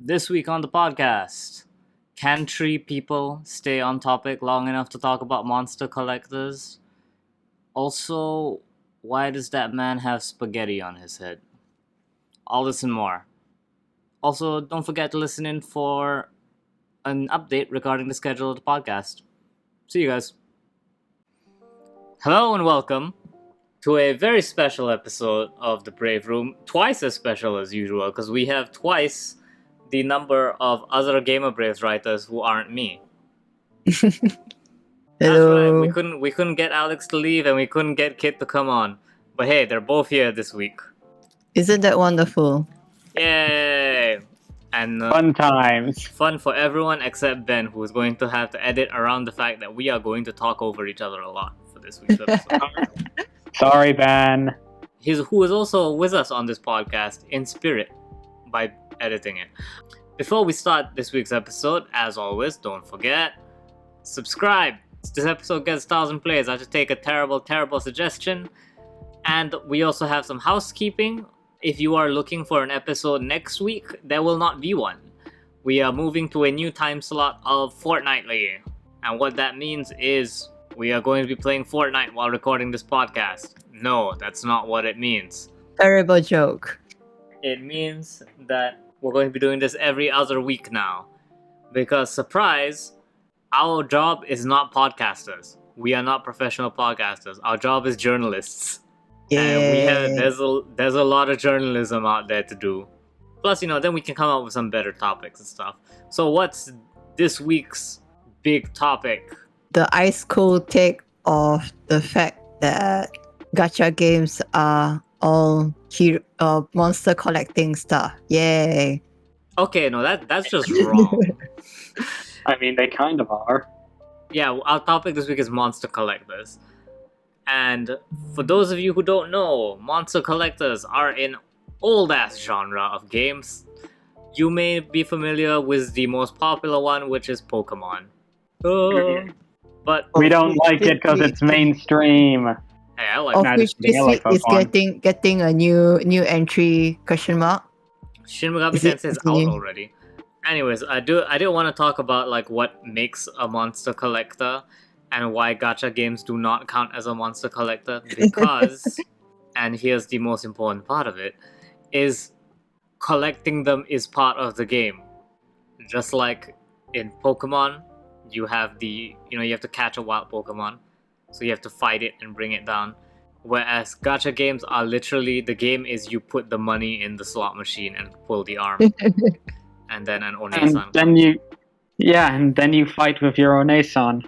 This week on the podcast, can three people stay on topic long enough to talk about monster collectors? Also, why does that man have spaghetti on his head? All this and more. Also, don't forget to listen in for an update regarding the schedule of the podcast. See you guys. Hello and welcome to a very special episode of The Brave Room. Twice as special as usual, because we have twice the number of other GamerBraves writers who aren't me. Hello. That's right. We couldn't get Alex to leave, and we couldn't get Kit to come on. But hey, they're both here this week. Isn't that wonderful? Yay! And fun times. Fun for everyone except Ben, who is going to have to edit around the fact that we are going to talk over each other a lot for this week's episode. Sorry, Ben. Who is also with us on this podcast in spirit by editing it. Before we start this week's episode, as always, don't forget, subscribe. This episode gets 1,000 plays. I have to take a terrible, terrible suggestion. And we also have some housekeeping. If you are looking for an episode next week, there will not be one. We are moving to a new time slot of fortnightly. And what that means is we are going to be playing Fortnite while recording this podcast. No, that's not what it means. Terrible joke. It means that we're going to be doing this every other week now. Because, surprise, our job is not podcasters. We are not professional podcasters. Our job is journalists. And there's a lot of journalism out there to do. Plus, then we can come up with some better topics and stuff. So what's this week's big topic? The ice cold take of the fact that gacha games are all monster collecting stuff. Yay. Okay, no, that's just wrong. I mean, they kind of are. Yeah, our topic this week is monster collectors. And for those of you who don't know, monster collectors are an old-ass genre of games. You may be familiar with the most popular one, which is Pokemon. But we don't like it because it's mainstream. Hey, I like of that. Which this week is getting a new entry question mark. Shin Megami Tensei is out already. Anyways, I do want to talk about like what makes a monster collector and why gacha games do not count as a monster collector, because and here's the most important part of it, is collecting them is part of the game. Just like in Pokemon, you have you have to catch a wild Pokemon, so you have to fight it and bring it down. Whereas gacha games are literally, the game is you put the money in the slot machine and pull the arm, and then an One-san. And then you fight with your One-san.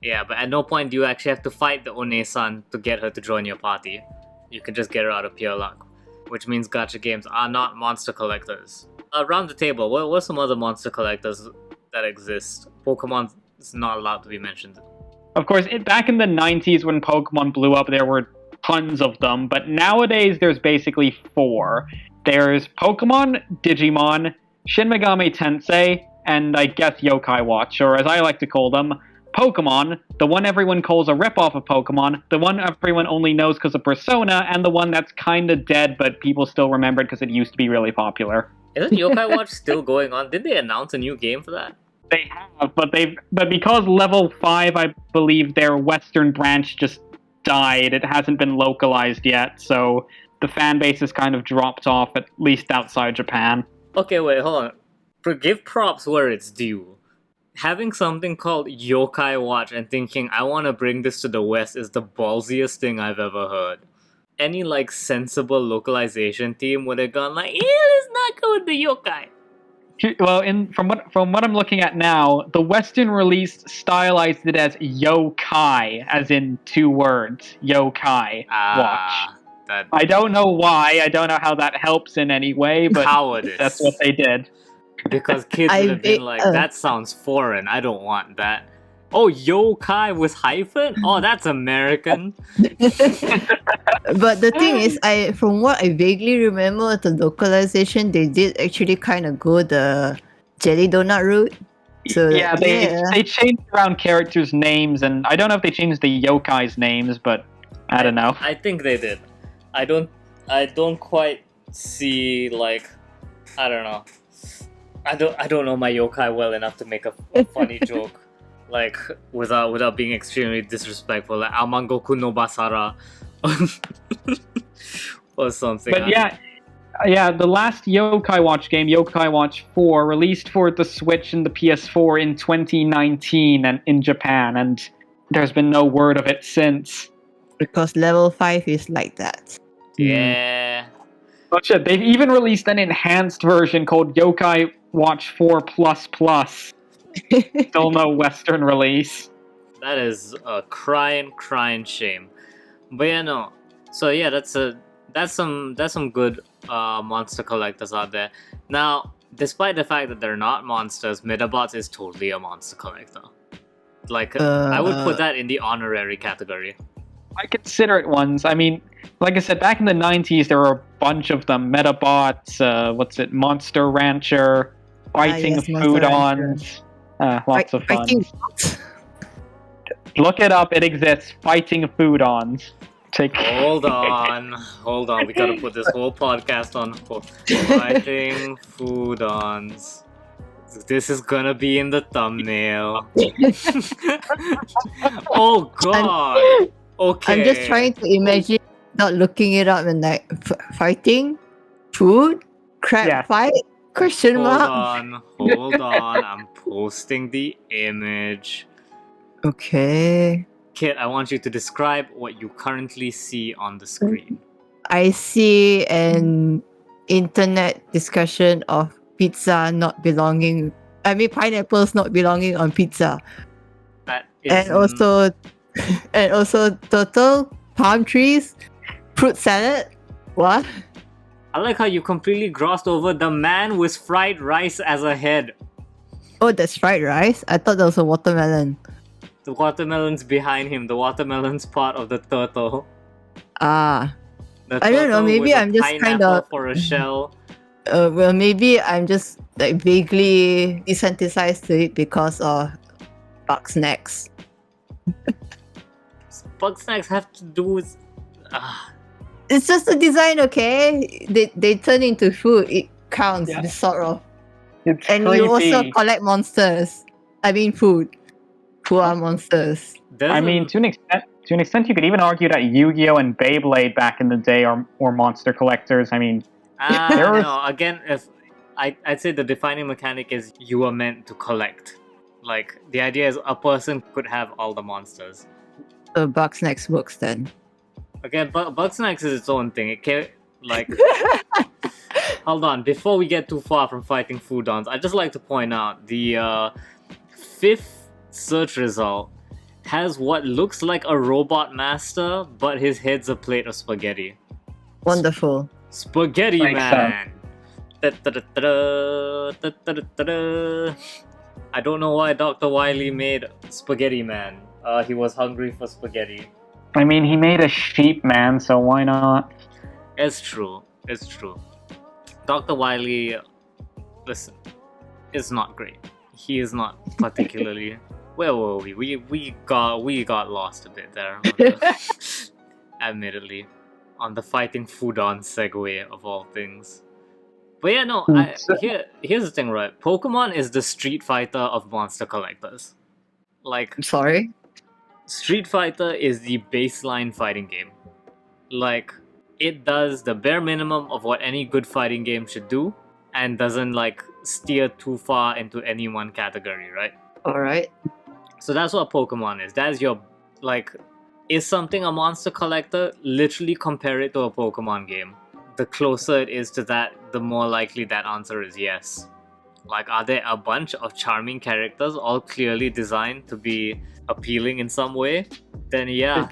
Yeah, but at no point do you actually have to fight the One-san to get her to join your party. You can just get her out of pure luck, which means gacha games are not monster collectors. Around the table, what are some other monster collectors that exist? Pokemon is not allowed to be mentioned. Of course, back in the 90s when Pokemon blew up, there were tons of them, but nowadays there's basically 4. There's Pokemon, Digimon, Shin Megami Tensei, and I guess Yokai Watch, or as I like to call them, Pokemon, the one everyone calls a ripoff of Pokemon, the one everyone only knows because of Persona, and the one that's kinda dead but people still remember it because it used to be really popular. Isn't Yokai Watch still going on? Did they announce a new game for that? They have, but because level 5, I believe their western branch just died, it hasn't been localized yet, so the fan base has kind of dropped off, at least outside Japan. Okay, wait, hold on. Give props where it's due. Having something called Yokai Watch and thinking, I want to bring this to the West is the ballsiest thing I've ever heard. Any, sensible localization team would have gone let's not go with the yokai. Well, from what I'm looking at now, the Western release stylized it as yokai, as in 2 words. Yokai Watch. I don't know why, I don't know how that helps in any way, but cowardice. That's what they did. Because kids would have been that sounds foreign, I don't want that. Oh, yokai with hyphen? Oh, that's American. But the thing is, from what I vaguely remember, the localization, they did actually kind of go the jelly donut route. So yeah, they changed around characters' names, and I don't know if they changed the yokais' names, but I don't know. I think they did. I don't quite see I don't know. I don't know my yokai well enough to make a funny joke, like without being extremely disrespectful, like Amangoku no Basara, or something. But yeah, the last Yokai Watch game, Yokai Watch 4, released for the Switch and the PS4 in 2019 and in Japan, and there's been no word of it since. Because level 5 is like that. Yeah. Oh shit, they've even released an enhanced version called Yokai Watch 4 Plus Plus. Still no Western release. That is a crying shame. But yeah, no. So yeah, that's some good monster collectors out there. Now, despite the fact that they're not monsters, Medabots is totally a monster collector. Like, I would put that in the honorary category. I consider it ones. I mean, like I said, back in the 90s, there were a bunch of them. Medabots, Monster Rancher, Fighting Foodons. Lots of fun. Look it up, it exists. Fighting Foodons. Hold on. We gotta put this whole podcast on hold. Fighting Foodons. This is gonna be in the thumbnail. Oh god. Okay. I'm just trying to imagine not looking it up and like fighting, food, crab fight, question mark. Hold on. I'm posting the image. Okay. Kit, I want you to describe what you currently see on the screen. I see an internet discussion of pizza not belonging. I mean, pineapples not belonging on pizza. That is and also turtle, palm trees, fruit salad. What? I like how you completely glossed over the man with fried rice as a head. Oh, that's fried rice? I thought that was a watermelon. The watermelon's behind him. The watermelon's part of the turtle. Ah. The I don't know, turtle maybe with I'm just kind of... for a shell. Well, maybe I'm just like vaguely desensitized to it because of bug snacks. Bug snacks have to do with... It's just a design, okay? They turn into food. It counts, sort of. It's and creepy. you also collect monsters. I mean food. Who are monsters? I mean, to an extent, you could even argue that Yu-Gi-Oh and Beyblade back in the day are monster collectors. I mean, no. Again, if I'd say the defining mechanic is you are meant to collect. Like the idea is a person could have all the monsters. So Bugsnax works then. Okay, Bugsnax is its own thing. It can like. Hold on, before we get too far from fighting Foodons, I'd just like to point out the fifth search result has what looks like a robot master, but his head's a plate of spaghetti. Wonderful. Spaghetti Man! I don't know why Dr. Wily made Spaghetti Man. He was hungry for spaghetti. I mean, he made a sheep man, so why not? It's true. Dr. Wily, listen, is not great. He is not particularly... Where were we? We got lost a bit there. Admittedly. On the fighting Foodon segue of all things. But yeah, no, here's the thing, right? Pokemon is the Street Fighter of monster collectors. Like... I'm sorry? Street Fighter is the baseline fighting game. Like, it does the bare minimum of what any good fighting game should do, and doesn't, like, steer too far into any one category, right? Alright. So that's what Pokemon is. That is your, like, is something a monster collector? Literally compare it to a Pokemon game. The closer it is to that, the more likely that answer is yes. Like, are there a bunch of charming characters, all clearly designed to be appealing in some way? Then yeah.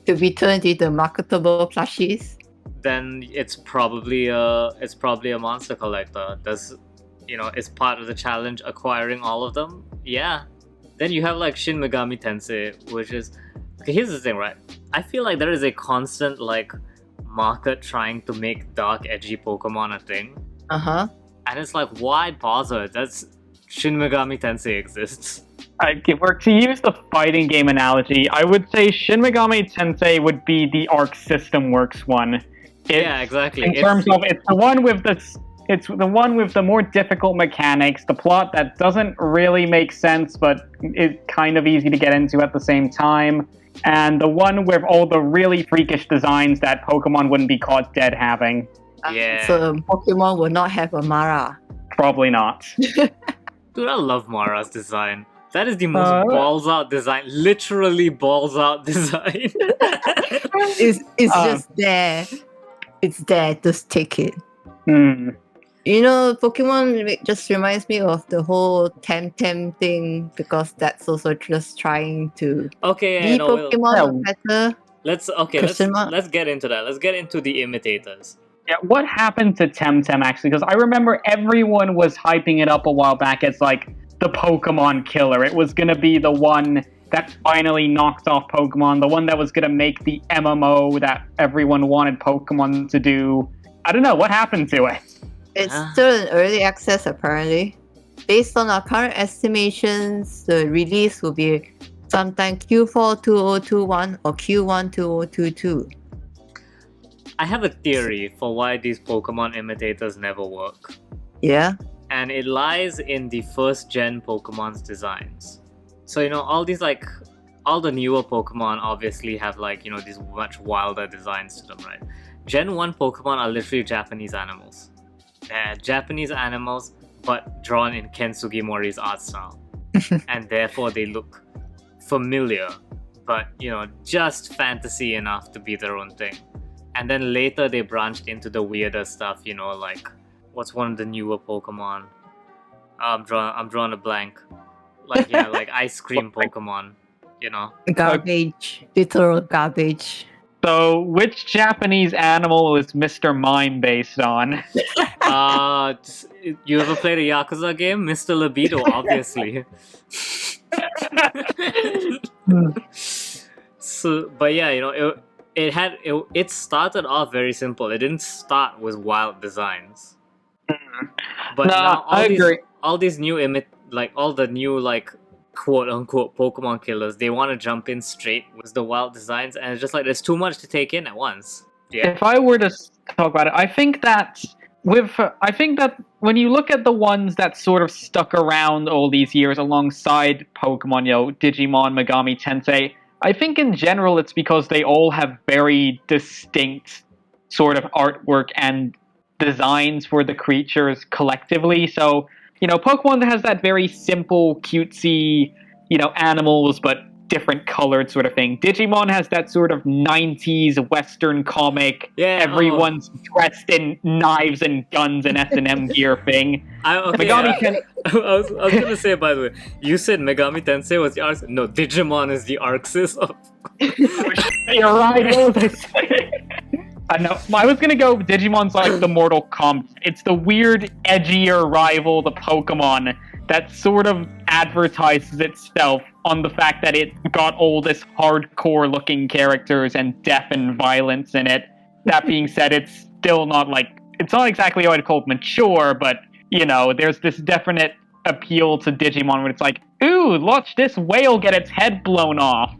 To be turned into marketable plushies? Then it's probably a monster collector. Is part of the challenge acquiring all of them? Yeah. Then you have like Shin Megami Tensei, which is... Okay, here's the thing, right? I feel like there is a constant like market trying to make dark, edgy Pokemon a thing. Uh-huh. And it's like, why bother? That's Shin Megami Tensei exists. To use the fighting game analogy, I would say Shin Megami Tensei would be the Arc System Works one. Yeah, exactly. In terms of, it's the one with It's the one with the more difficult mechanics, the plot that doesn't really make sense, but is kind of easy to get into at the same time, and the one with all the really freakish designs that Pokemon wouldn't be caught dead having. Yeah. So Pokemon will not have a Mara. Probably not. Dude, I love Mara's design. That is the most balls out design. Literally balls out design. It's just there. It's there. Just take it. Hmm. You know, Pokemon just reminds me of the whole Temtem thing because that's also just trying to Okay, be Pokemon better. Let's get into that. Let's get into the imitators. Yeah, what happened to Temtem actually? Because I remember everyone was hyping it up a while back as like the Pokemon killer. It was gonna be the one that finally knocked off Pokemon, the one that was gonna make the MMO that everyone wanted Pokemon to do. I don't know, what happened to it? It's still in early access apparently. Based on our current estimations, the release will be sometime Q4 2021 or Q1 2022. I have a theory for why these Pokemon imitators never work. Yeah? And it lies in the first gen Pokemon's designs. So, you know, all the newer Pokemon obviously have these much wilder designs to them, right? Gen 1 Pokemon are literally Japanese animals. They're Japanese animals, but drawn in Ken Sugimori's art style. And therefore they look familiar, but, you know, just fantasy enough to be their own thing. And then later they branched into the weirder stuff, you know, like, what's one of the newer Pokemon? I'm drawing a blank. Like, yeah, like ice cream Pokemon, you know? Garbage. Literal garbage. So, which Japanese animal is Mr. Mime based on? You ever played a Yakuza game? Mr. Libido, obviously. So, but yeah, you know, it started off very simple. It didn't start with wild designs. But now all these new all the new quote unquote Pokemon killers, they want to jump in straight with the wild designs, and it's just like there's too much to take in at once. Yeah. If I were to talk about it, I think that when you look at the ones that sort of stuck around all these years alongside Pokemon, you know, Digimon, Megami, Tensei, I think in general it's because they all have very distinct sort of artwork and designs for the creatures collectively. So, you know, Pokemon has that very simple, cutesy, you know, animals but different colored sort of thing. Digimon has that sort of 90s Western comic, everyone's dressed in knives and guns and S&M gear thing. I was gonna say, by the way, you said Megami Tensei was the arc. No, Digimon is the Arxis of... You're right, what was I saying? I was gonna go Digimon's like the Mortal Kombat. It's the weird, edgier rival to Pokemon that sort of advertises itself on the fact that it got all this hardcore looking characters and death and violence in it. That being said, it's still not it's not exactly what I'd call mature, but, you know, there's this definite appeal to Digimon where it's like, ooh, watch this whale get its head blown off.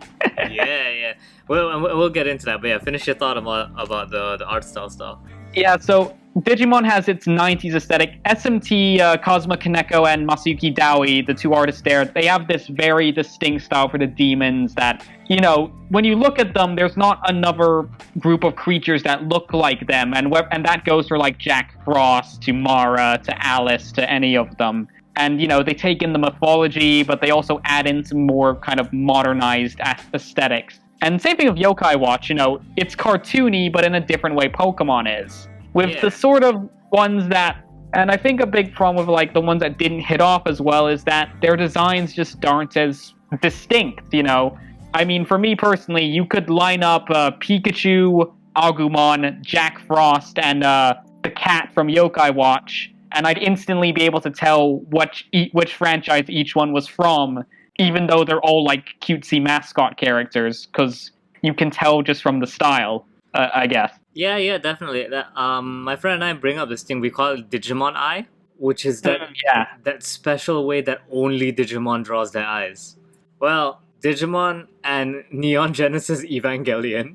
Yeah. Well, we'll get into that, but yeah, finish your thought about the art style stuff. Yeah, so Digimon has its 90s aesthetic. SMT, Cosma Kaneko, and Masayuki Doi, the two artists there, they have this very distinct style for the demons that, you know, when you look at them, there's not another group of creatures that look like them, and that goes for like Jack Frost, to Mara, to Alice, to any of them. And, you know, they take in the mythology, but they also add in some more kind of modernized aesthetics. And same thing with Yokai Watch, you know, it's cartoony, but in a different way Pokemon is. With the sort of ones that, and I think a big problem with like the ones that didn't hit off as well is that their designs just aren't as distinct, you know. I mean, for me personally, you could line up Pikachu, Agumon, Jack Frost, and the cat from Yokai Watch, and I'd instantly be able to tell which franchise each one was from, even though they're all like cutesy mascot characters, because you can tell just from the style, I guess. Yeah, definitely. My friend and I bring up this thing, we call it Digimon Eye, which is that special way that only Digimon draws their eyes. Well, Digimon and Neon Genesis Evangelion,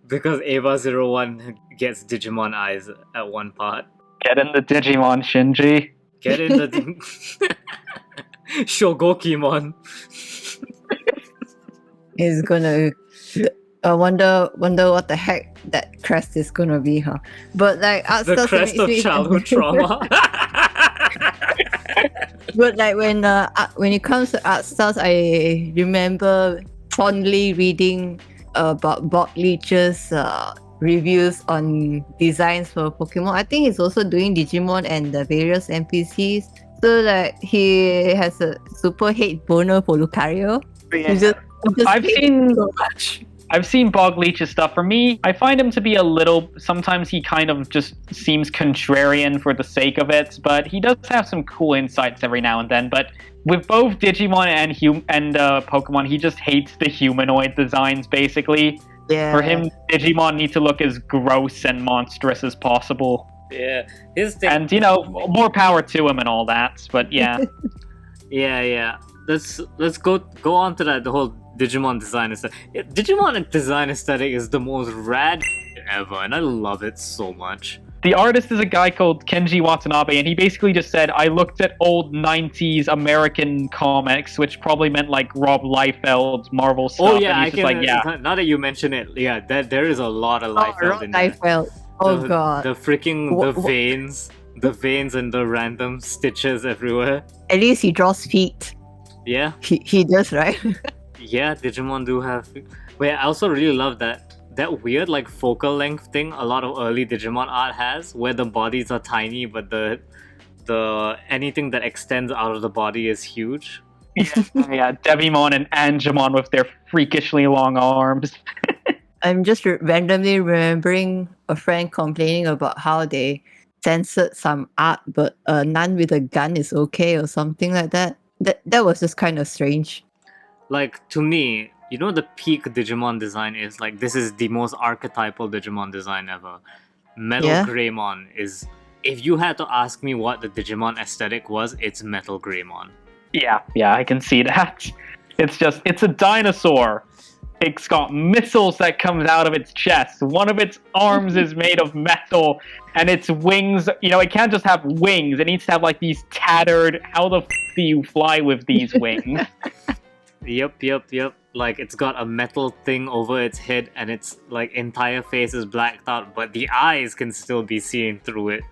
because Eva 01 gets Digimon eyes at one part. Get in the Digimon, Shinji. Get in the Shogokimon. He's gonna. Wonder what the heck that crest is gonna be, huh? But like art The styles, it crest makes of me- childhood trauma. But like when it comes to art styles, I remember fondly reading about Bob Leach's reviews on designs for Pokemon. I think he's also doing Digimon and the various NPCs. So like he has a super hate boner for Lucario. He just I've hates seen- him so much. I've seen Bog Leech's stuff. For me, I find him to be a little. Sometimes he kind of just seems contrarian for the sake of it, but he does have some cool insights every now and then. But with both Digimon and Pokemon, he just hates the humanoid designs. Basically, Yeah. for him, Digimon need to look as gross and monstrous as possible. Yeah, his thing. And more power to him and all that. But yeah, Yeah. Let's go on to that. The whole Digimon design aesthetic. Digimon design aesthetic is the most rad ever, and I love it so much. the artist is a guy called Kenji Watanabe, and he basically just said, I looked at old 90s American comics, which probably meant like Rob Liefeld's Marvel stuff. Oh yeah, and he's just like, yeah. Now that you mention it, yeah, there is a lot of Liefeld in there. Liefeld. Oh god. The freaking the veins and the random stitches everywhere. At least he draws feet. Yeah, He does, right? yeah, Digimon do have. Wait, I also really love that weird like focal length thing a lot of early Digimon art has, where the bodies are tiny but the anything that extends out of the body is huge. Yeah, Devimon and Angemon with their freakishly long arms. I'm just randomly remembering a friend complaining about how they censored some art, but none with a gun is okay or something like that. That was just kind of strange. Like, to me, you know, the peak Digimon design is like, this is the most archetypal Digimon design ever. Metal Yeah. Greymon is, if you had to ask me what the Digimon aesthetic was, it's Metal Greymon. Yeah, I can see that. It's a dinosaur. It's got missiles that comes out of its chest. One of its arms is made of metal, and its wings, it can't just have wings. It needs to have like these tattered, how the f do you fly with these wings? Yep. Like, it's got a metal thing over its head, and its like entire face is blacked out, but the eyes can still be seen through it.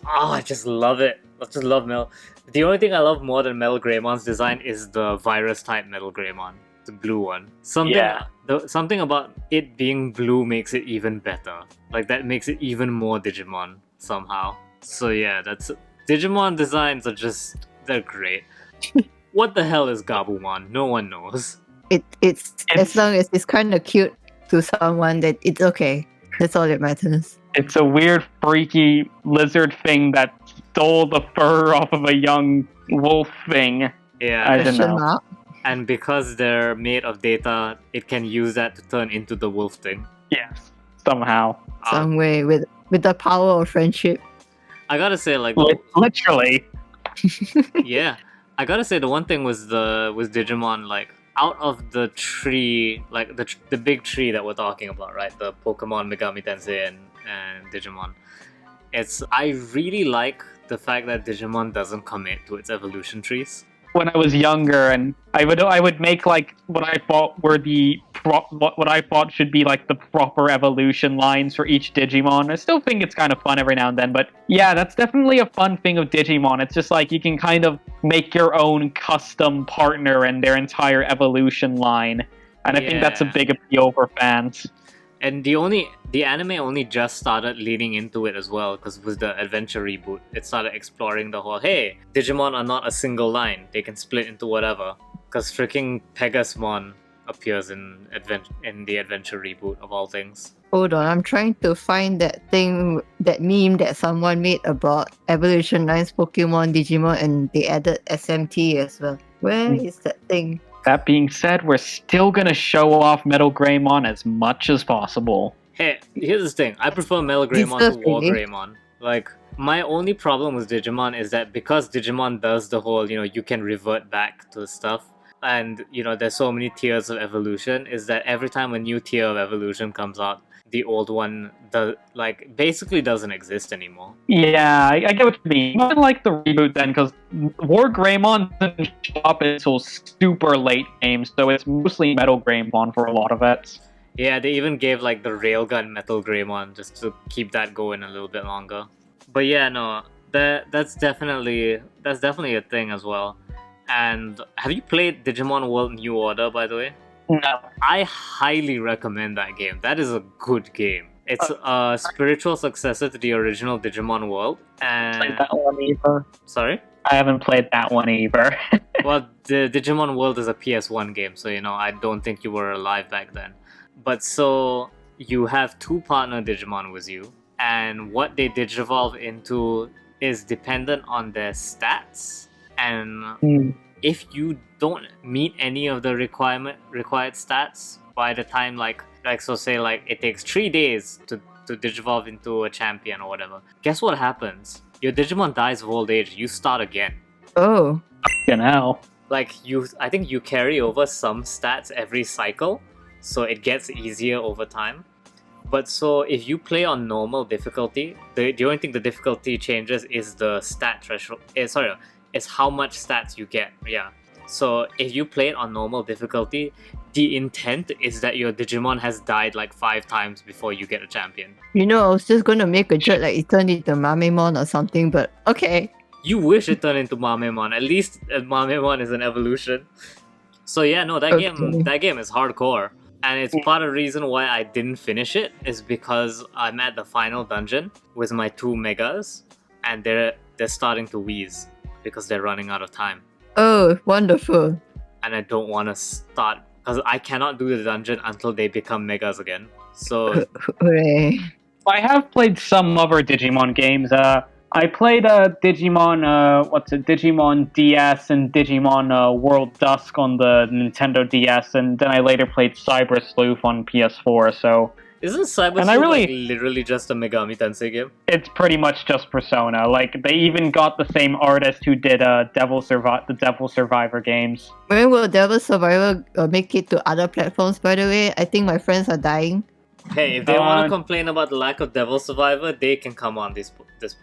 I just love it. I just love Metal. The only thing I love more than Metal Greymon's design is the virus type Metal Greymon, the blue one. Something about it being blue makes it even better. Like, that makes it even more Digimon somehow. So yeah, Digimon designs are they're great. What the hell is Gabumon? No one knows. It's as long as it's kind of cute to someone, that it's okay. That's all that matters. It's a weird, freaky lizard thing that stole the fur off of a young wolf thing. Yeah, I don't Question know. mark? and because they're made of data, it can use that to turn into the wolf thing. Yes, somehow. Some way with the power of friendship. I gotta say, like, Literally. yeah, I gotta say the one thing was Digimon, like, out of the tree, like the big tree that we're talking about, right? The Pokemon, Megami Tensei, and Digimon. I really like the fact that Digimon doesn't commit to its evolution trees. When I was younger, and I would make like what I thought were what I thought should be like the proper evolution lines for each Digimon. I still think it's kind of fun every now and then, but yeah, that's definitely a fun thing of Digimon. It's just like you can kind of make your own custom partner and their entire evolution line, and I think that's a Yeah. big appeal for fans. And the anime only just started leaning into it as well, because with the Adventure reboot, it started exploring the whole, hey, Digimon are not a single line, they can split into whatever. Because freaking Pegasmon appears in the Adventure reboot of all things. Hold on, I'm trying to find that meme that someone made about Evolution 9's Pokemon, Digimon, and they added SMT as well. Where is that thing? That being said, we're still gonna show off Metal Greymon as much as possible. Hey, here's the thing. I prefer Metal Greymon to War Deservedly. Greymon. Like, my only problem with Digimon is that because Digimon does the whole, you can revert back to stuff, and, there's so many tiers of evolution, is that every time a new tier of evolution comes out, the old one basically doesn't exist anymore. Yeah, I get what you mean. I like the reboot then, because War Greymon doesn't show up until super late games, so it's mostly Metal Greymon for a lot of it. Yeah, they even gave like the Railgun Metal Greymon just to keep that going a little bit longer. But yeah, no, that's definitely a thing as well. And have you played Digimon World New Order, by the way? No. I highly recommend that game. That is a good game. It's a spiritual successor to the original Digimon World. And Played that one either. Sorry? I haven't played that one either. Well, the Digimon World is a PS1 game, so I don't think you were alive back then. But so you have two partner Digimon with you, and what they digivolve into is dependent on their stats. And if you don't meet any of the required stats by the time say it takes 3 days to digivolve into a champion or whatever, guess what happens? Your Digimon dies of old age. You start again. Oh. Fucking hell. I think you carry over some stats every cycle, so it gets easier over time. But so if you play on normal difficulty, the only thing the difficulty changes is the stat threshold. It's how much stats you get. Yeah. So if you play it on normal difficulty, the intent is that your Digimon has died 5 times before you get a champion. I was just gonna make a joke like it turned into Mamemon or something, but okay. You wish it turned into Mamemon. At least Mamemon is an evolution. So yeah, no, that game is hardcore. And it's part of the reason why I didn't finish it is because I'm at the final dungeon with my 2 megas, and they're starting to wheeze because they're running out of time. Oh, wonderful. And I don't want to start because I cannot do the dungeon until they become megas again. So Hooray. I have played some other Digimon games. I played Digimon, Digimon DS and Digimon World Dusk on the Nintendo DS, and then I later played Cyber Sleuth on PS4, so... Isn't Cyber Sleuth literally just a Megami Tensei game? It's pretty much just Persona. They even got the same artist who did the Devil Survivor games. When will Devil Survivor make it to other platforms, by the way? I think my friends are dying. Hey, if they want to complain about the lack of Devil Survivor, they can come on this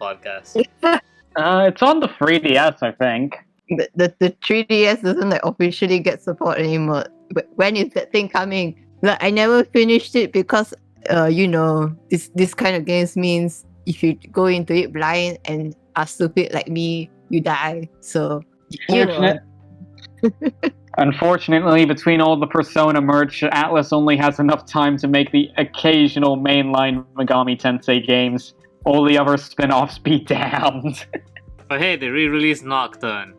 podcast. It's on the 3DS, I think. The 3DS doesn't officially get support anymore. But when is that thing coming? I never finished it because this kind of games means if you go into it blind and are stupid like me, you die. So Unfortunately, between all the Persona merch, Atlas only has enough time to make the occasional mainline Megami Tensei games. All the other spin-offs be damned. But hey, they re-released Nocturne.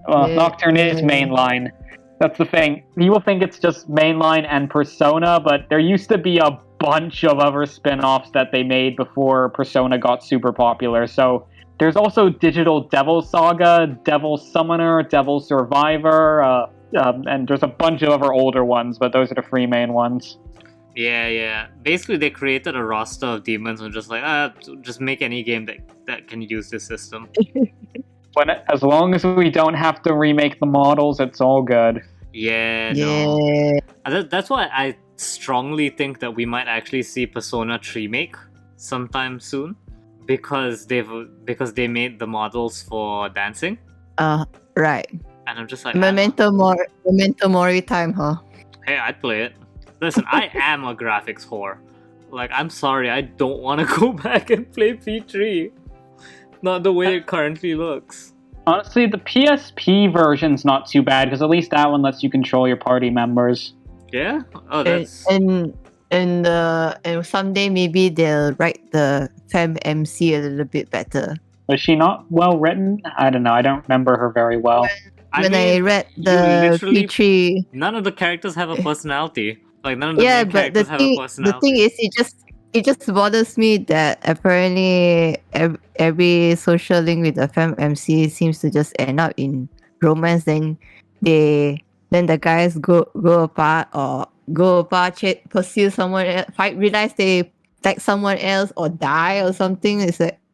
Nocturne is mainline. That's the thing. People think it's just mainline and Persona, but there used to be a bunch of other spin-offs that they made before Persona got super popular. So there's also Digital Devil Saga, Devil Summoner, Devil Survivor, and there's a bunch of other older ones, but those are the 3 main ones. Yeah. Basically, they created a roster of demons and just just make any game that can use this system. As long as we don't have to remake the models, it's all good. Yeah, no. That's why I strongly think that we might actually see Persona 3 make sometime soon. Because they made the models for dancing. Right. And I'm just like... Memento Mori time, huh? Hey, I'd play it. Listen, I am a graphics whore. I'm sorry, I don't want to go back and play P3. Not the way it currently looks. Honestly, the PSP version's not too bad, because at least that one lets you control your party members. Yeah? Oh, that's... And someday maybe they'll write the FemMC a little bit better. Was she not well written? I don't know. I don't remember her very well. I read the P3... None of the characters have a personality. None of the main characters have a personality. The thing is, it just bothers me that apparently every social link with the FemMC seems to just end up in romance. Then the guys go apart or pursue someone else, realize they like someone else or die or something.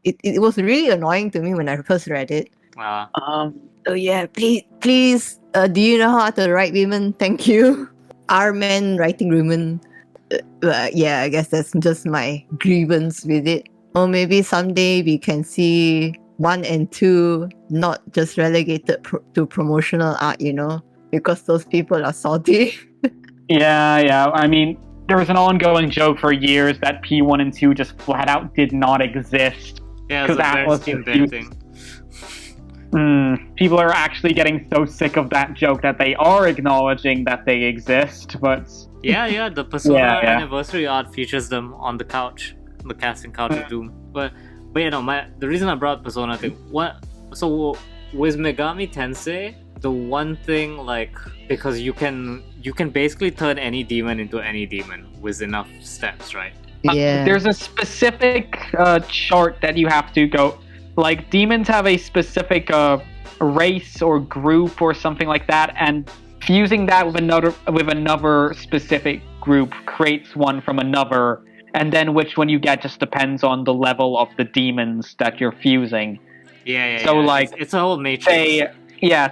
It was really annoying to me when I first read it. So yeah, please, do you know how to write women? Thank you. Our men writing women. Yeah, I guess that's just my grievance with it. Or maybe someday we can see 1 and 2 not just relegated to promotional art, because those people are salty. Yeah. I mean, there was an ongoing joke for years that P1 and 2 just flat out did not exist. Yeah, it's a very Steam Bear thing. People are actually getting so sick of that joke that they are acknowledging that they exist, but... Yeah, the Persona anniversary art features them on the couch, the casting couch of Doom. But the reason I brought Persona thing, so with Megami Tensei, the one thing, like, because you can basically turn any demon into any demon with enough steps, right? Yeah. There's a specific chart that you have to go. Like, demons have a specific race or group or something like that, and fusing that with another specific group creates one from another, and then which one you get just depends on the level of the demons that you're fusing. Yeah. So like, it's a whole matrix.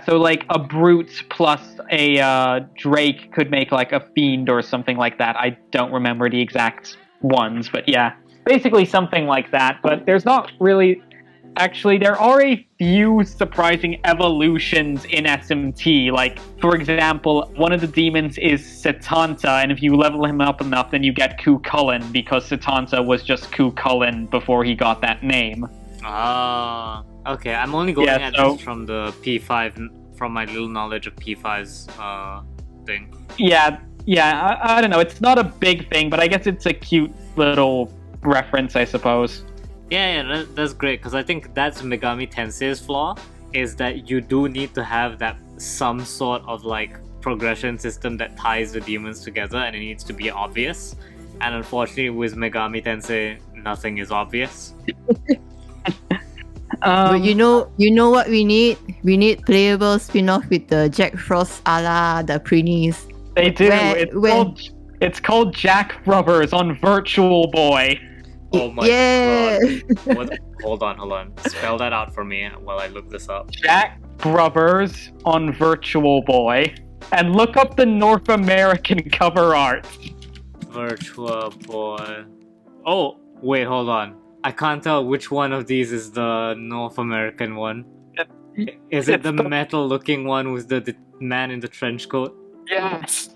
So like a brute plus a drake could make like a fiend or something like that. I don't remember the exact ones, but yeah, basically something like that. But there's not really... Actually, there are a few surprising evolutions in SMT. Like, for example, one of the demons is Setanta, and if you level him up enough, then you get Cucullin, because Setanta was just Cucullin before he got that name. Ah, okay. I'm only going at this from the P5, from my little knowledge of P5's thing. Yeah, I don't know. It's not a big thing, but I guess it's a cute little reference, I suppose. Yeah, that's great, because I think that's Megami Tensei's flaw, is that you do need to have that some sort of like progression system that ties the demons together, and it needs to be obvious. And unfortunately, with Megami Tensei, nothing is obvious. But you know what we need? We need playable spin-off with the Jack Frost a la the Preenies. They do. It's called Jack Rubbers on Virtual Boy. Oh my god. Hold on. Spell that out for me while I look this up. Jack Brothers on Virtual Boy. And look up the North American cover art. Virtual Boy. Oh, wait, hold on. I can't tell which one of these is the North American one. Is it the metal-looking one with the man in the trench coat? Yes.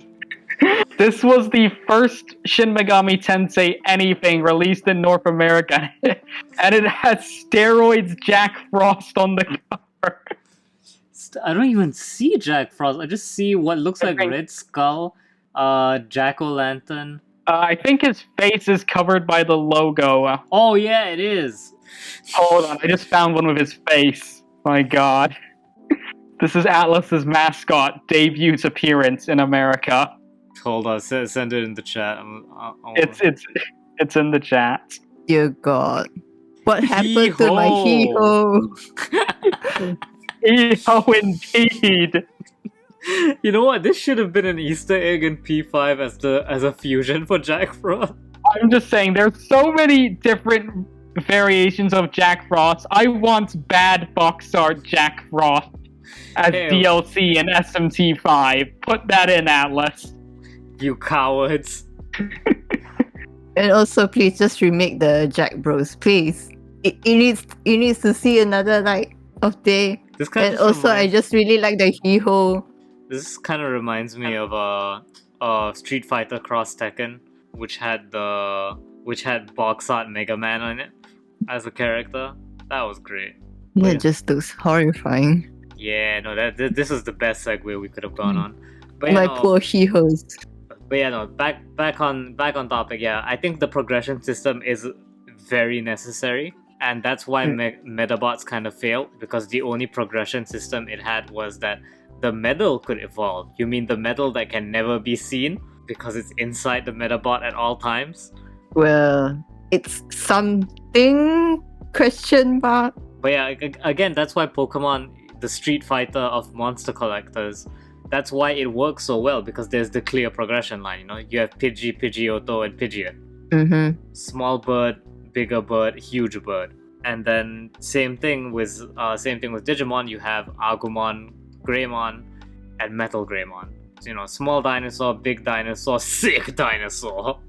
This was the first Shin Megami Tensei anything released in North America, and it has steroids Jack Frost on the cover. I don't even see Jack Frost. I just see what looks like Red Skull, Jack-o'-lantern. I think his face is covered by the logo. Oh yeah, it is. Hold on, I just found one with his face. My god. This is Atlas's mascot debut appearance in America. Hold on, send it in the chat. It's in the chat. Dear God, what happened to my Hee-ho? Hee-ho indeed. You know what? This should have been an Easter egg in P5 as a fusion for Jack Frost. I'm just saying, there's so many different variations of Jack Frost. I want bad box art Jack Frost as DLC in SMT5. Put that in, Atlas. You cowards. And also, please just remake the Jack Bros, please. It needs to see another light of day. And also, I just really like the Hee-ho. This kind of reminds me of Street Fighter Cross Tekken, which had box art Mega Man on it as a character. That was great. It just looks horrifying. Yeah, no, this is the best segue we could have gone on. But my poor Hee-hos. But yeah, no, back on topic. Yeah, I think the progression system is very necessary, and that's why Medabots kind of failed, because the only progression system it had was that the medal could evolve. You mean the medal that can never be seen because it's inside the Medabot at all times? Well, it's something ? But yeah, again, that's why Pokemon, the Street Fighter of monster collectors, that's why it works so well, because there's the clear progression line. You know, you have Pidgey, Pidgeotto, and Pidgeot. Mm-hmm. Small bird, bigger bird, huge bird. And then same thing with Digimon. You have Agumon, Greymon, and Metal Greymon. So, you know, small dinosaur, big dinosaur, sick dinosaur.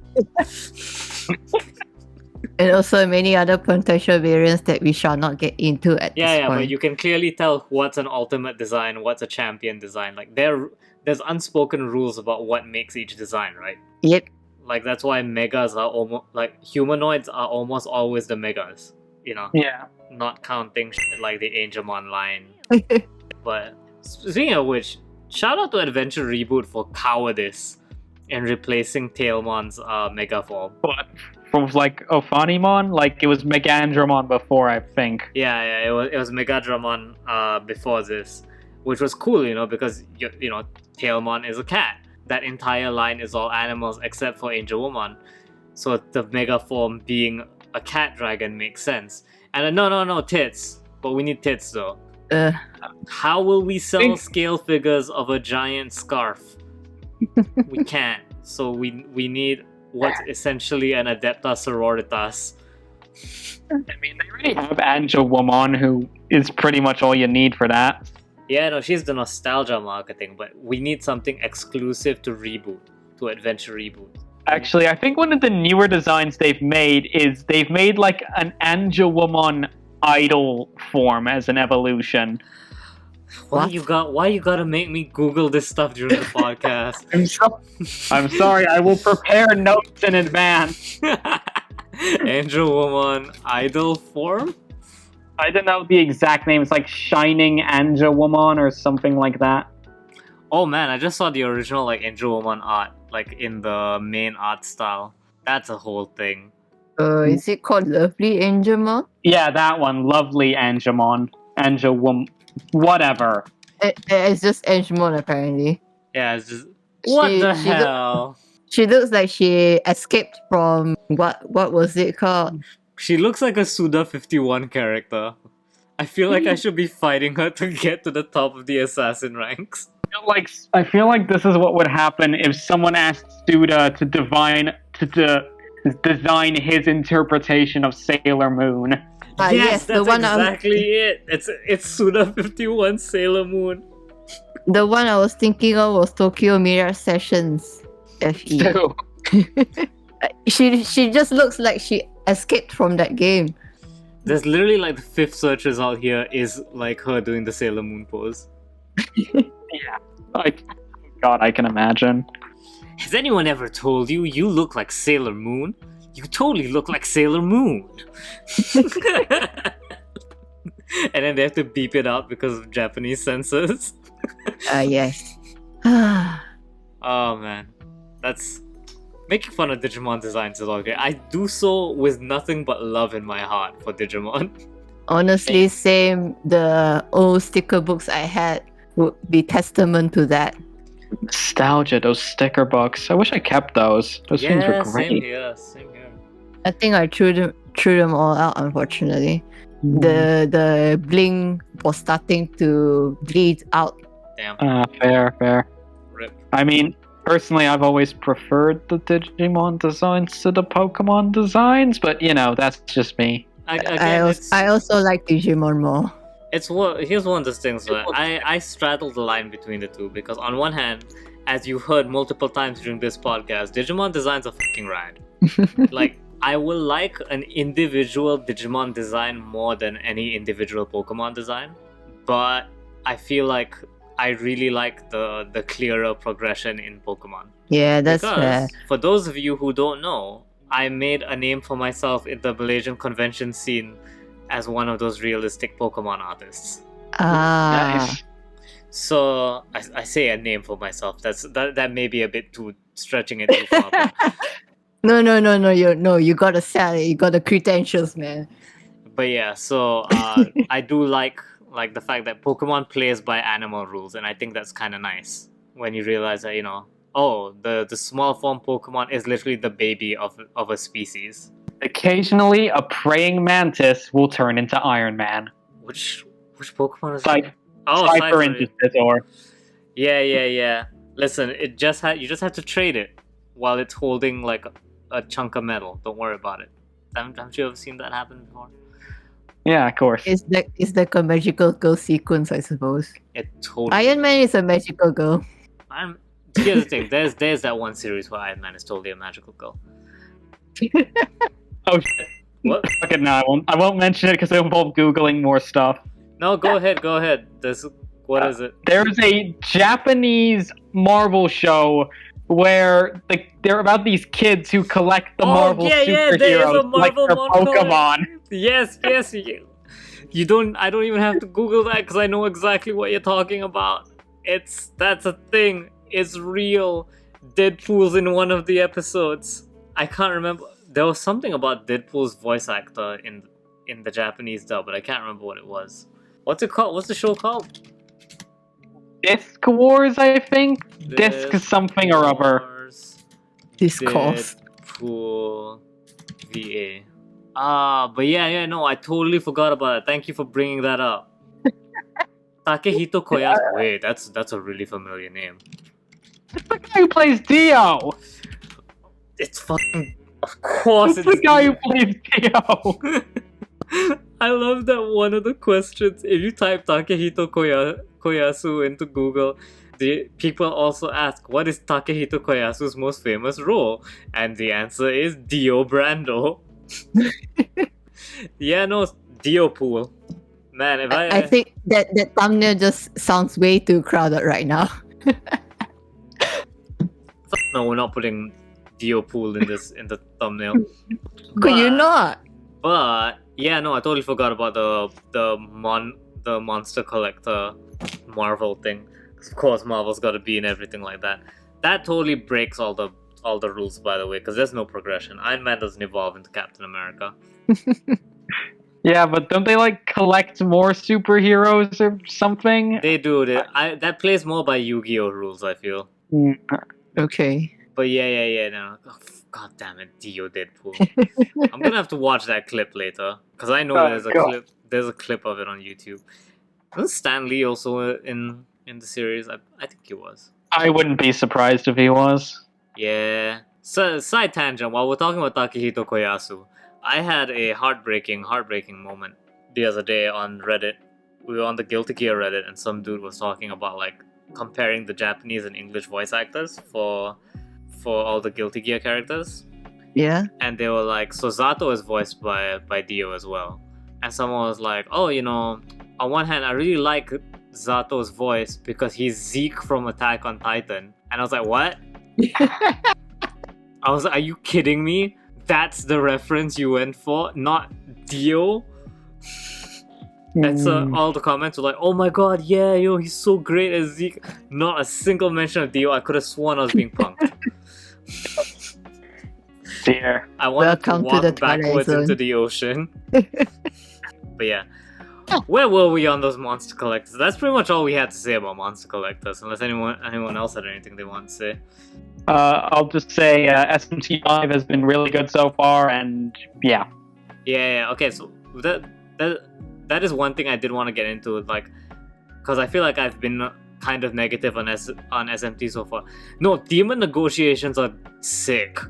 And also many other potential variants that we shall not get into at this point. But you can clearly tell what's an ultimate design, what's a champion design. Like there's unspoken rules about what makes each design, right? Yep. Like that's why megas are almost like humanoids are almost always the megas, you know. Yeah. Not counting shit like the Angemon line. But speaking of which, shout out to Adventure Reboot for cowardice in replacing Tailmon's mega form. What? From like Ophanimon? Like it was Megandramon before, I think. Yeah, it was Megadramon before this, which was cool, you know, because you know Tailmon is a cat. That entire line is all animals except for Angelwoman, so the mega form being a cat dragon makes sense. And no tits, but we need tits though. How will we sell scale figures of a giant scarf? We can't. So we need what's essentially an Adepta Sororitas. I mean, they already have Angelwoman, who is pretty much all you need for that. Yeah, no, she's the nostalgia marketing, but we need something exclusive to Reboot, to Adventure Reboot. Actually, I think one of the newer designs they've made is they've made like an Angelwoman idol form as an evolution. Why you gotta make me Google this stuff during the podcast? I'm sorry, I will prepare notes in advance. Angelwoman idol form? I don't know the exact name. It's like Shining Angelwoman or something like that. Oh man, I just saw the original like Angelwoman art, like in the main art style. That's a whole thing. Is it called Lovely Angelmon? Yeah, that one. Lovely Angelmon. Angelwoman. Whatever. It's just Angelmon apparently. Yeah, it's just what the hell? She looks like she escaped from what was it called? She looks like a Suda51 character. I feel like I should be fighting her to get to the top of the assassin ranks. I feel like this is what would happen if someone asked Suda to design his interpretation of Sailor Moon. Yes, that's exactly it. It's Suda51 Sailor Moon. The one I was thinking of was Tokyo Mirror Sessions FE. She just looks like she escaped from that game. There's literally like the 5th search result here is like her doing the Sailor Moon pose. Yeah. God, I can imagine. Has anyone ever told you you look like Sailor Moon? You totally look like Sailor Moon. And then they have to beep it out because of Japanese censors. Yes. Oh man. That's... Making fun of Digimon designs is all great. I do so with nothing but love in my heart for Digimon. Honestly, same. The old sticker books I had would be testament to that. Nostalgia, those sticker books. I wish I kept those. Those things were great. Same here. I think I threw them all out, unfortunately. The bling was starting to bleed out. Damn. Fair. Rip. I mean, personally, I've always preferred the Digimon designs to the Pokemon designs, but you know, that's just me. I also like Digimon more. Here's one of those things where I straddle the line between the two, because on one hand, as you've heard multiple times during this podcast, Digimon designs are fucking rad. Like, I will like an individual Digimon design more than any individual Pokemon design, but I feel like I really like the clearer progression in Pokemon. Yeah, that's fair. For those of you who don't know, I made a name for myself in the Malaysian convention scene as one of those realistic Pokemon artists. Nice. So I say a name for myself. That may be a bit too stretching it too far. But... No. You gotta sell it. You got the credentials, man. But yeah, so I do like the fact that Pokemon plays by animal rules, and I think that's kind of nice when you realize that, you know, the small form Pokemon is literally the baby of a species. Occasionally, a praying mantis will turn into Iron Man. Which Pokemon is that? Cypher into Scizor. Yeah. Listen, you just have to trade it while it's holding like a chunk of metal. Don't worry about it. Haven't you ever seen that happen before? Yeah, of course. It's like a magical girl sequence, I suppose. It totally. Iron Man is a magical girl. Here's the thing. There's that one series where Iron Man is totally a magical girl. Oh shit. What? Fuck it, no, I won't mention it because it involves Googling more stuff. No, go ahead. What is it? There's a Japanese Marvel show where they're about these kids who collect the Marvel superheroes, there is a Marvel like their Pokemon. Yes. You don't. I don't even have to Google that because I know exactly what you're talking about. That's a thing. It's real. Deadpool's in one of the episodes. I can't remember. There was something about Deadpool's voice actor in the Japanese dub, but I can't remember what it was. What's it called? What's the show called? Disc Wars, I think. Disc something or other. Discourse. Deadpool VA. But yeah, no, I totally forgot about it. Thank you for bringing that up. Takehito Koyasu. Wait, that's a really familiar name. It's the guy who plays Dio. It's fucking. Of course, it's the guy who plays Dio. I love that one of the questions. If you type Takehito Koyasu into Google, the people also ask, "What is Takehito Koyasu's most famous role?" And the answer is Dio Brando. Yeah, no, Dio Pool. Man, if I think that thumbnail just sounds way too crowded right now. No, we're not putting Dio Pool in the thumbnail. Could you not? But yeah, no, I totally forgot about the Monster Collector Marvel thing. Of course, Marvel's got to be in everything like that. That totally breaks all the rules, by the way, because there's no progression. Iron Man doesn't evolve into Captain America. Yeah, but don't they collect more superheroes or something? They do. That plays more by Yu-Gi-Oh rules, I feel. Okay. But yeah, no. Oh, God damn it, Dio Deadpool. I'm gonna have to watch that clip later because I know there's a clip of it on YouTube. Wasn't Stan Lee also in the series? I think he was. I wouldn't be surprised if he was. Yeah. So side tangent. While we're talking about Takehito Koyasu, I had a heartbreaking moment the other day on Reddit. We were on the Guilty Gear Reddit, and some dude was talking about comparing the Japanese and English voice actors for all the Guilty Gear characters. Yeah. And they were like, so Zato is voiced by Dio as well. And someone was like, oh, on one hand, I really like Zato's voice because he's Zeke from Attack on Titan. And I was like, what? I was like, are you kidding me? That's the reference you went for, not Dio? And so all the comments were like, oh my god, yeah, he's so great as Zeke. Not a single mention of Dio. I could have sworn I was being punked. Dear. I wanted to walk backwards into the ocean. But yeah. Where were we on those monster collectors? That's pretty much all we had to say about monster collectors, unless anyone else had anything they want to say. I'll just say SMT 5 has been really good so far, and yeah. Yeah, okay, so that is one thing I did want to get into, because I feel like I've been kind of negative on SMT so far. No, demon negotiations are sick.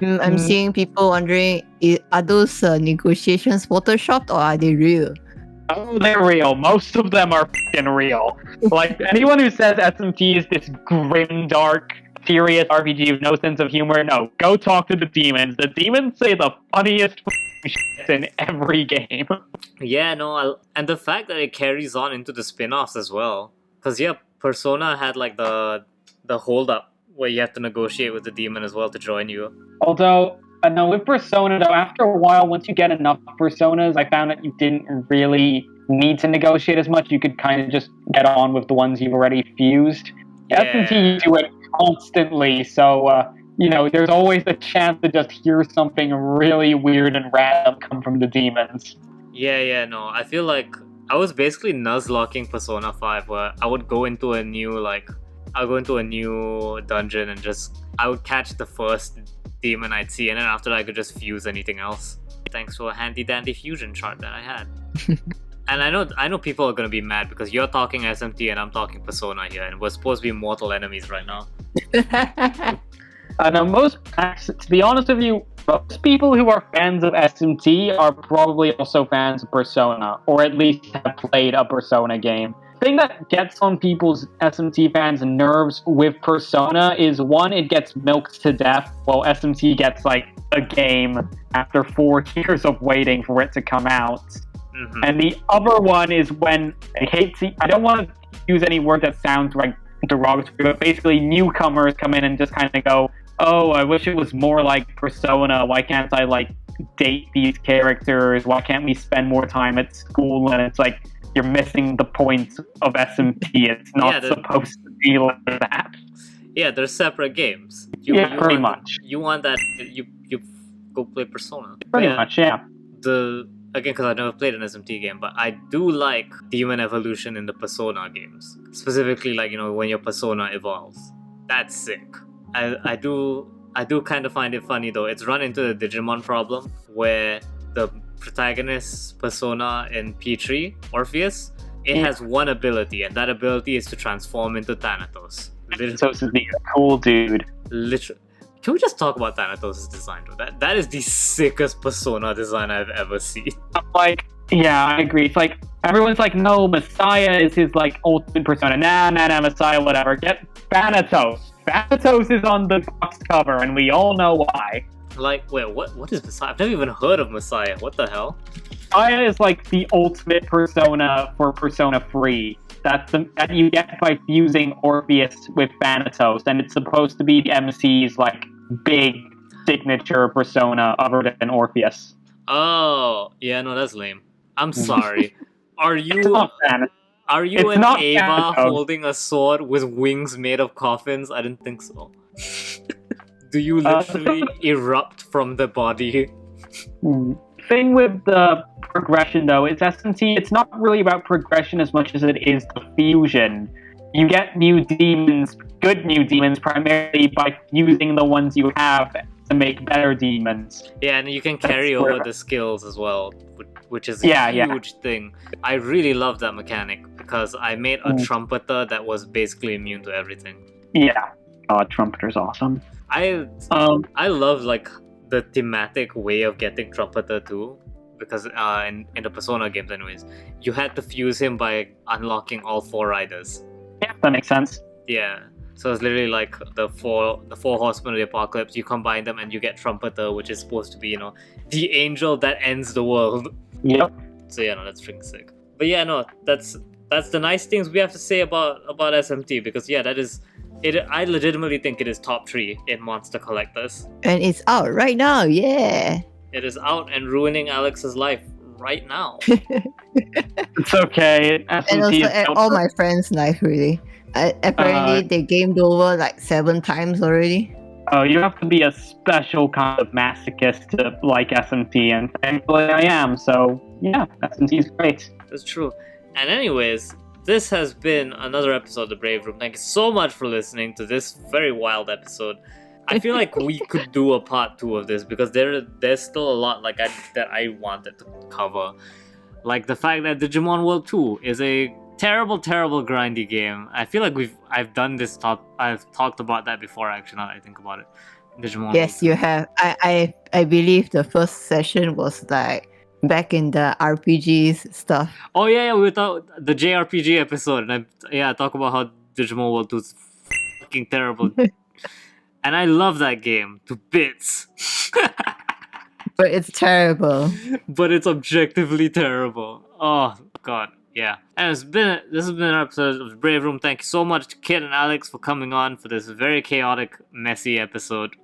I'm seeing people wondering, are those negotiations photoshopped or are they real? Oh, they're real. Most of them are fucking real. Anyone who says SMT is this grim, dark, serious RPG with no sense of humor, no, go talk to the demons. The demons say the funniest shit in every game. Yeah, no, and the fact that it carries on into the spin-offs as well. Because, yeah, Persona had, the hold-up where you have to negotiate with the demon as well to join you. Although, no, with Persona, though, after a while, once you get enough Personas, I found that you didn't really need to negotiate as much. You could kind of just get on with the ones you've already fused. Yeah. SMT, you do it constantly, so, there's always a chance to just hear something really weird and random come from the demons. Yeah, no, I feel like I was basically nuzlocking Persona 5, where I would go into a new, dungeon and I would catch the first demon I'd see, and then after that I could just fuse anything else. Thanks to a handy-dandy fusion chart that I had. And I know people are gonna be mad because you're talking SMT and I'm talking Persona here, and we're supposed to be mortal enemies right now. To be honest with you, most people who are fans of SMT are probably also fans of Persona, or at least have played a Persona game. thing that gets on people's SMT fans' nerves with Persona is, one, it gets milked to death, while SMT gets like a game after 4 years of waiting for it to come out. Mm-hmm. And the other one is when I don't want to use any word that sounds like derogatory, but basically newcomers come in and just kind of go, "Oh, I wish it was more like Persona. Why can't I like date these characters? Why can't we spend more time at school?" And it's like, you're missing the point of SMT. It's not supposed to be like that. Yeah, they're separate games. Pretty much. You want that? You go play Persona. Pretty much, yeah. Again, because I've never played an SMT game, but I do like Demon Evolution in the Persona games. Specifically, like, you know, when your Persona evolves. That's sick. I do kind of find it funny though. It's run into the Digimon problem where the protagonist's persona in P3, Orpheus, it has one ability, and that ability is to transform into Thanatos. Thanatos is being a cool dude. Literally. Can we just talk about Thanatos' design though? That is the sickest persona design I've ever seen. Like, yeah, I agree. It's like, everyone's like, no, Messiah is his like ultimate persona. Nah, Messiah, whatever. Get Thanatos. Thanatos is on the box cover, and we all know why. Like, wait, what is Messiah? I've never even heard of Messiah. What the hell? Messiah is like the ultimate persona for Persona 3. That you get by fusing Orpheus with Thanatos, and it's supposed to be the MC's like big signature persona other than Orpheus. Oh, yeah, no, that's lame. I'm sorry. Are you an Ava Thanatos holding a sword with wings made of coffins? I didn't think so. Do you literally erupt from the body? Thing with the progression, though, is SMT, it's not really about progression as much as it is the fusion. You get new demons, good new demons, primarily by fusing the ones you have to make better demons. Yeah, and you can carry over the skills as well, which is a huge thing. I really love that mechanic because I made a trumpeter that was basically immune to everything. Yeah, trumpeter's awesome. I love like the thematic way of getting trumpeter too, because in the Persona games anyways, you had to fuse him by unlocking all 4 riders. Yeah, that makes sense. Yeah, so it's literally like the four horsemen of the apocalypse. You combine them and you get trumpeter, which is supposed to be, you know, the angel that ends the world. Yep. So yeah, no, that's freaking sick. But yeah, no, that's the nice things we have to say about SMT, because yeah, that is it. I legitimately think it is top 3 in Monster Collectors. And it's out right now, yeah. It is out and ruining Alex's life right now. It's okay. SMT and also all my friends' life, really. Apparently, they gamed over like 7 times already. Oh, you have to be a special kind of masochist to like SMT, and thankfully I am, so yeah, SMT is great. That's true. And anyways, this has been another episode of The Brave Room. Thank you so much for listening to this very wild episode. I feel like we could do a part 2 of this, because there's still a lot like that I wanted to cover. Like the fact that Digimon World 2 is a terrible grindy game. I feel like I've talked about that before, actually, now that I think about it. Digimon yes, you have. I believe the first session was like back in the RPGs stuff. Oh yeah, we thought the JRPG episode, and I talk about how Digimon World 2 is fucking terrible. And I love that game to bits. But it's terrible. But it's objectively terrible. Oh god, yeah. And this has been an episode of the Brave Room. Thank you so much to Kit and Alex for coming on for this very chaotic, messy episode.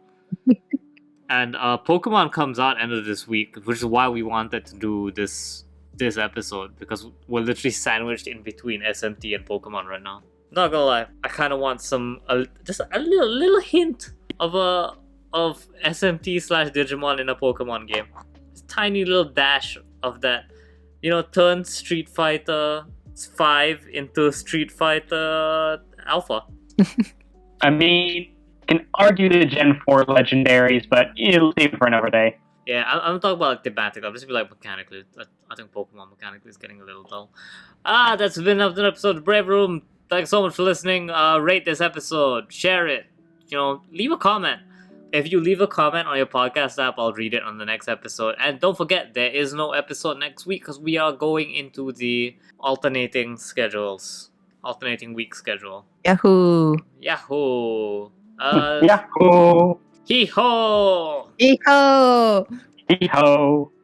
And Pokemon comes out end of this week, which is why we wanted to do this episode, because we're literally sandwiched in between SMT and Pokemon right now. Not gonna lie, I kind of want just a little hint of SMT/Digimon in a Pokemon game. Just tiny little dash of that. You know, turn Street Fighter 5 into Street Fighter Alpha. I mean, you can argue the Gen 4 legendaries, but it'll save for another day. Yeah, I'm talking about like thematic. I'm just be like mechanically. I think Pokemon mechanically is getting a little dull. That's been another episode of Brave Room. Thanks so much for listening. Rate this episode, share it, you know, leave a comment. if you leave a comment on your podcast app, I'll read it on the next episode. And don't forget, there is no episode next week because we are going into the alternating week schedule. Yahoo! Yahoo! Yahoo! Hee ho! Eho! Hee ho!